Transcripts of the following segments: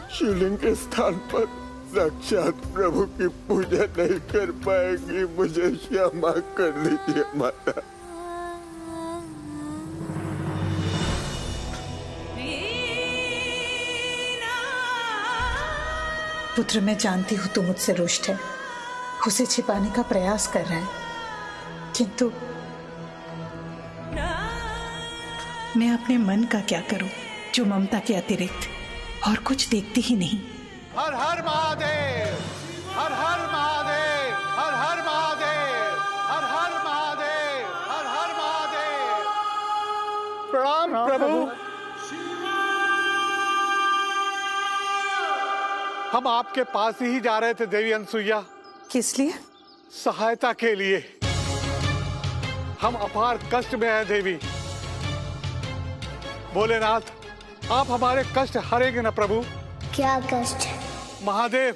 शिवलिंग के स्थान पर साक्षात प्रभु की पूजा नहीं कर पाएगी, मुझे क्षमा कर दीजिए माता। पुत्र, मैं जानती हूँ तू मुझसे रुष्ट है, उसे छिपाने का प्रयास कर रहा है, किंतु मैं अपने मन का क्या करूं जो ममता के अतिरिक्त और कुछ देखती ही नहीं। हर हर महादेव, हर हर महादेव, हर हर महादेव, हर हर महादेव, हर हर महादेव। प्रणाम प्रभु। हम आपके पास ही जा रहे थे देवी अनसुईया। किस लिए? सहायता के लिए। हम अपार कष्ट में हैं देवी। भोलेनाथ, आप हमारे कष्ट हरेंगे ना प्रभु? क्या कष्ट है? महादेव,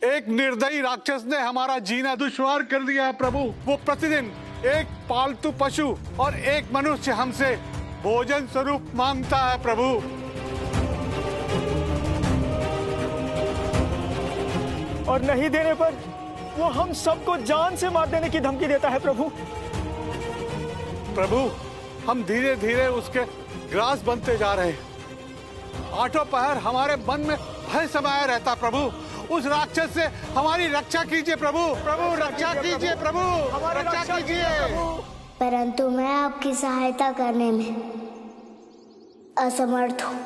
एक निर्दयी राक्षस ने हमारा जीना दुश्वार कर दिया है प्रभु। वो प्रतिदिन एक पालतू पशु और एक मनुष्य हमसे भोजन स्वरूप मांगता है प्रभु। और नहीं देने पर वो हम सबको जान से मार देने की धमकी देता है प्रभु। प्रभु, हम धीरे धीरे उसके ग्रास बनते जा रहे हैं। आठों पहर हमारे मन में भय समाया रहता प्रभु। उस राक्षस से हमारी रक्षा कीजिए प्रभु। प्रभु रक्षा कीजिए प्रभु, रक्षा कीजिए। परंतु मैं आपकी सहायता करने में असमर्थ हूँ।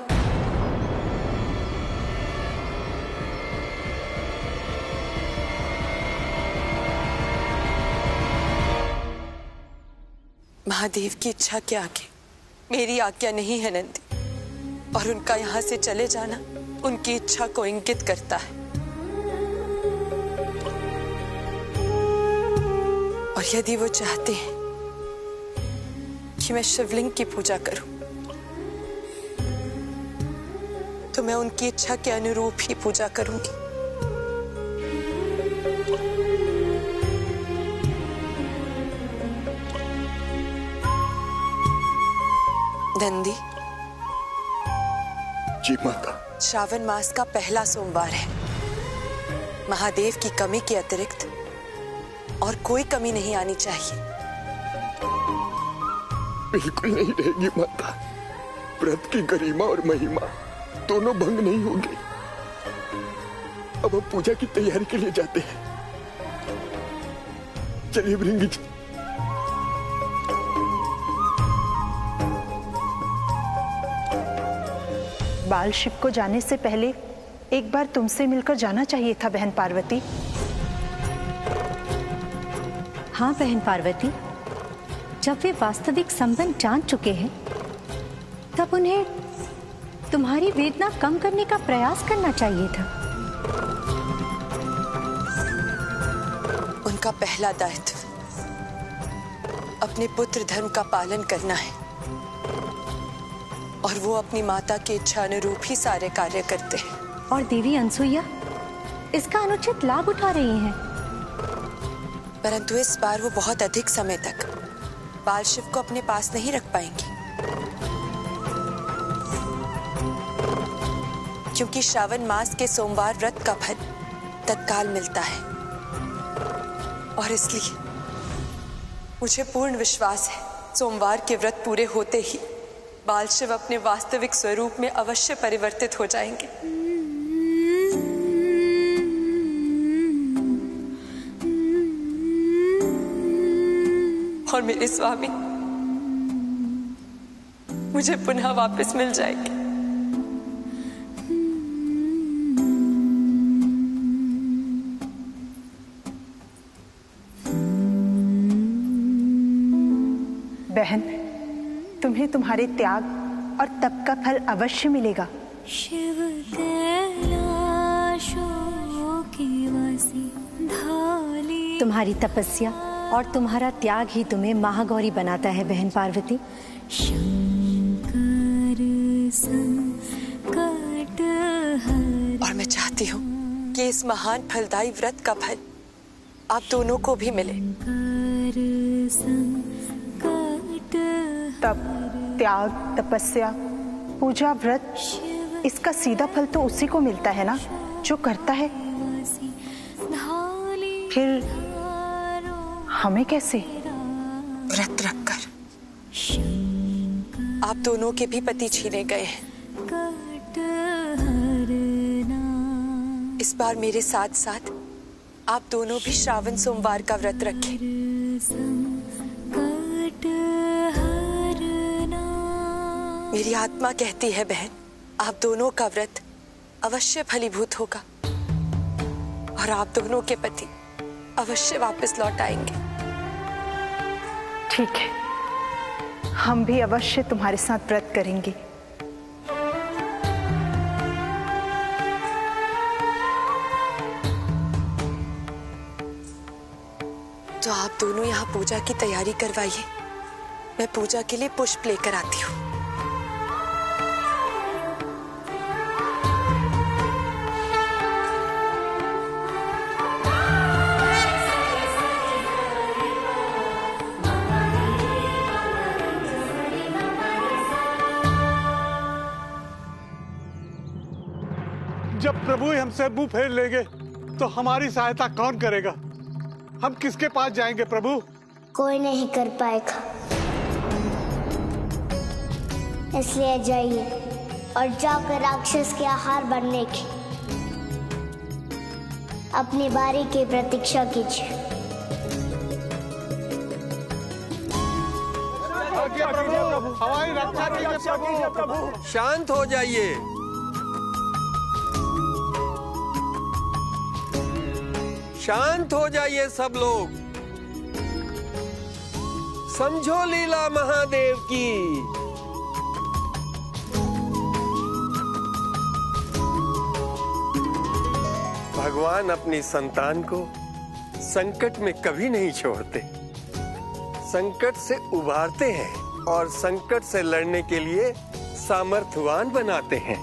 महादेव की इच्छा के आगे मेरी आज्ञा नहीं है नंदी, और उनका यहाँ से चले जाना उनकी इच्छा को इंगित करता है। और यदि वो चाहते हैं कि मैं शिवलिंग की पूजा करूं, तो मैं उनकी इच्छा के अनुरूप ही पूजा करूंगी। नंदी जी माता। श्रावण मास का पहला सोमवार है। महादेव की कमी के अतिरिक्त और कोई कमी नहीं आनी चाहिए। बिल्कुल नहीं रहेगी माता। व्रत की गरिमा और महिमा दोनों भंग नहीं होंगे। अब हम पूजा की तैयारी के लिए जाते हैं। चलिए भृंगी जी। बाल शिव को जाने से पहले एक बार तुमसे मिलकर जाना चाहिए था बहन पार्वती। हाँ बहन पार्वती, जब वे वास्तविक संबंध जान चुके हैं तब उन्हें तुम्हारी वेदना कम करने का प्रयास करना चाहिए था। उनका पहला दायित्व अपने पुत्र धर्म का पालन करना है, और वो अपनी माता की इच्छा अनुरूप ही सारे कार्य करते हैं। और देवी अनसुईया इसका अनुचित लाभ उठा रही हैं। परंतु इस बार वो बहुत अधिक समय तक बाल शिव को अपने पास नहीं रख पाएंगी, क्योंकि श्रावण मास के सोमवार व्रत का फल तत्काल मिलता है। और इसलिए मुझे पूर्ण विश्वास है, सोमवार के व्रत पूरे होते ही बाल शिव अपने वास्तविक स्वरूप में अवश्य परिवर्तित हो जाएंगे। और मेरे स्वामी मुझे पुनः वापस मिल जाएंगे। बहन, तुम्हें तुम्हारे त्याग और तप का फल अवश्य मिलेगा। शिव कैलाशों की वासी ढाली। तुम्हारी तपस्या और तुम्हारा त्याग ही तुम्हें महागौरी बनाता है बहन पार्वती। शंकर संकट हर। और मैं चाहती हूँ कि इस महान फलदायी व्रत का फल आप दोनों को भी मिले। तप, त्याग, तपस्या, पूजा, व्रत, इसका सीधा फल तो उसी को मिलता है ना जो करता है। फिर हमें कैसे? व्रत रखकर आप दोनों के भी पति छीने गए हैं। इस बार मेरे साथ साथ आप दोनों भी श्रावण सोमवार का व्रत रखें। मेरी आत्मा कहती है बहन, आप दोनों का व्रत अवश्य फलीभूत होगा और आप दोनों के पति अवश्य वापस लौट आएंगे। ठीक है, हम भी अवश्य तुम्हारे साथ व्रत करेंगे। तो आप दोनों यहाँ पूजा की तैयारी करवाइए, मैं पूजा के लिए पुष्प लेकर आती हूँ। जब प्रभु ही हमसे मुंह फेर लेंगे तो हमारी सहायता कौन करेगा? हम किसके पास जाएंगे प्रभु? कोई नहीं कर पाएगा, इसलिए जाइए और जाकर राक्षस के आहार बनने की अपनी बारी की प्रतीक्षा कीजिए। प्रभु, हमारी रक्षा कीजिए प्रभु। शांत हो जाइए। शांत हो जाइए सब लोग। समझो लीला महादेव की। भगवान अपनी संतान को संकट में कभी नहीं छोड़ते, संकट से उबारते हैं और संकट से लड़ने के लिए सामर्थ्यवान बनाते हैं।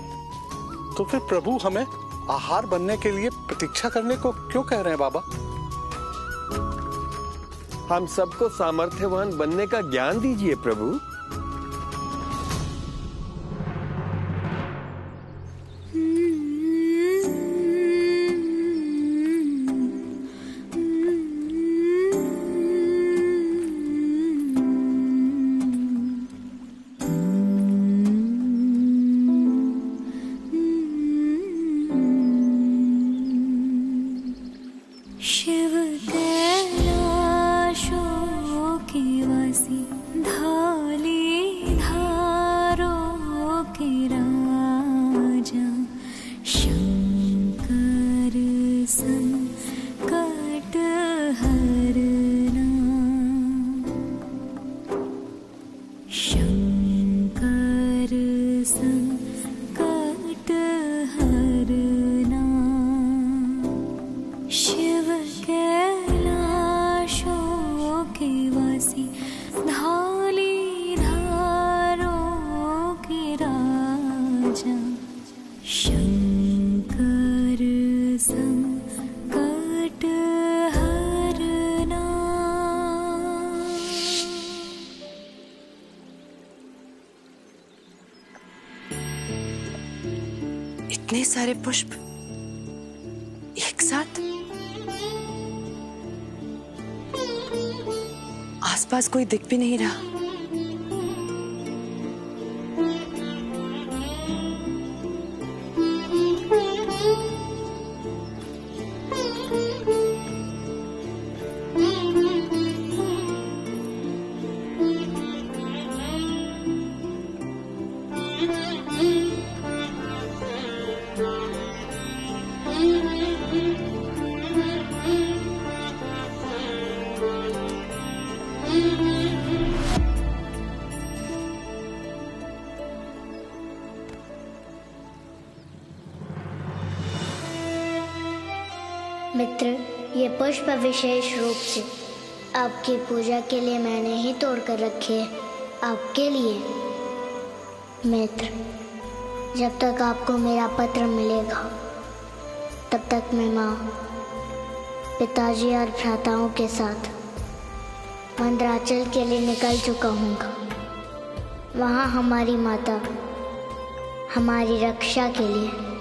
तो फिर प्रभु हमें आहार बनने के लिए प्रतीक्षा करने को क्यों कह रहे हैं बाबा? हम सबको सामर्थ्यवान बनने का ज्ञान दीजिए प्रभु। शिव कैलाशों के वासी, धाली धारों के राजा, शंकर संकट हरना, शंकर संकट हरना। शिव कैलाशों के वासी, धाली धारों के राजा, शंकर संकट हरना। इतने सारे पुष्प एक साथ? आसपास कोई दिख भी नहीं रहा। मित्र, ये पुष्प विशेष रूप से आपकी पूजा के लिए मैंने ही तोड़ कर रखे हैं, आपके लिए। मित्र, जब तक आपको मेरा पत्र मिलेगा तब तक मैं माँ, पिताजी और भ्राताओं के साथ मंदराचल के लिए निकल चुका हूँगा। वहाँ हमारी माता हमारी रक्षा के लिए।